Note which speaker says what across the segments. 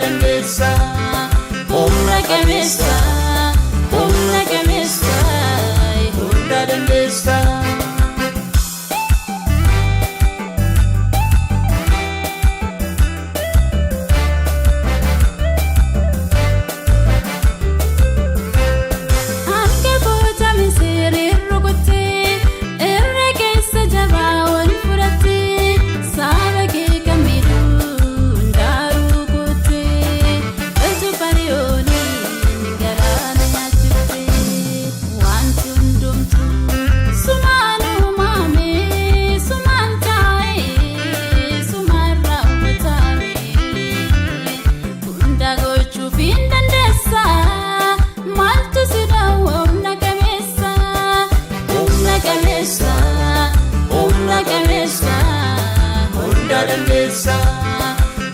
Speaker 1: dandeessa, humna qabeessa, humna qabeessa, hunda dandeessa.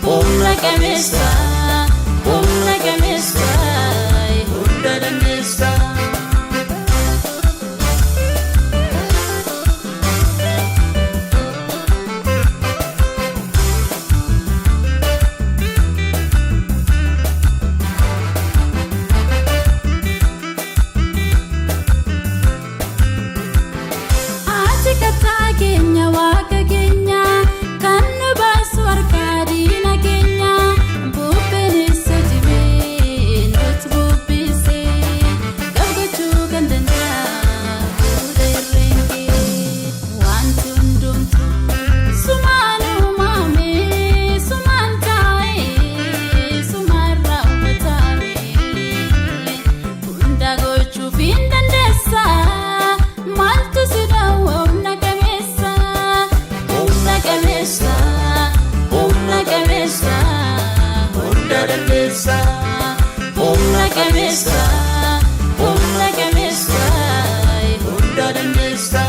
Speaker 1: Humna qabeessa, humna qabeessa, hunda dandeessa.
Speaker 2: Ati kattaa keenya waaqa keenya kan nu baasu harka diina keenya bubbeenessa jibee nuti bubbisee gaggachuu kan danda'a fuula irreenkee wanti hundumtuu sumaan uumamee sumaan taa'ee sumaan raawwatamee hunda gochuuf hin dandeessa. Maltu sidawa humna qabeessa,
Speaker 1: Humna qabeessa, humna qabeessa, hunda dandeessa. Humna qabeessa, humna qabeessa, hunda dandeessa.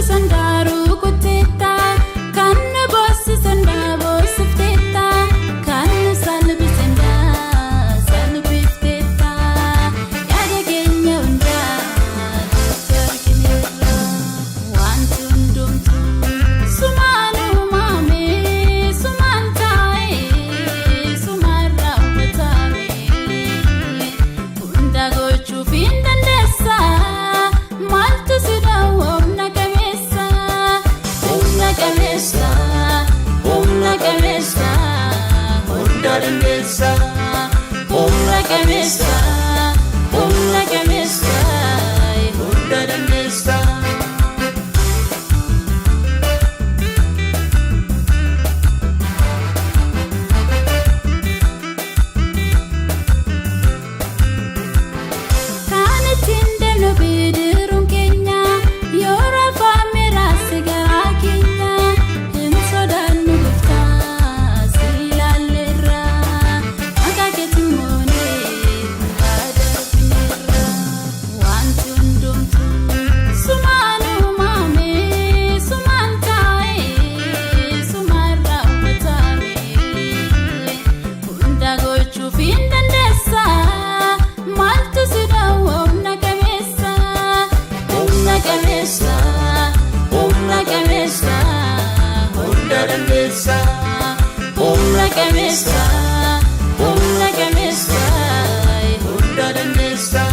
Speaker 2: sandaru kuteta kan bossi sanda bossifteta kan salbi sanda salbifteta yaada keenya hunda jarkinirra wanti hundumtuu sumaan uumamee sumaan taa'ee sumaan raawwatamee hunda gochuuf hin dandeessa. Maltu sidawa humna qabeessa,
Speaker 1: Humna qabeessa, humna qabeessa, hunda dandeessa. Humna qabeessa, humna qabeessa, hunda dandeessa.
Speaker 2: kan ittiin deemnu bidiruun keenya yoo rafaa miraasa garaa keenya hin sodaannu gooftaa si ilaalleerra maqaa keetiin moonee maqaa darbineerra wanti hundumtuu sumaan uumamee sumaan taa'ee sumaan raawwatamee hunda gochuuf hin dandeessa. Maltu sidawa humna qabeessa,
Speaker 1: Humna qabeessa, humna qabeessa, hunda dandeessa. Humna qabeessa, humna qabeessa, hunda dandeessa.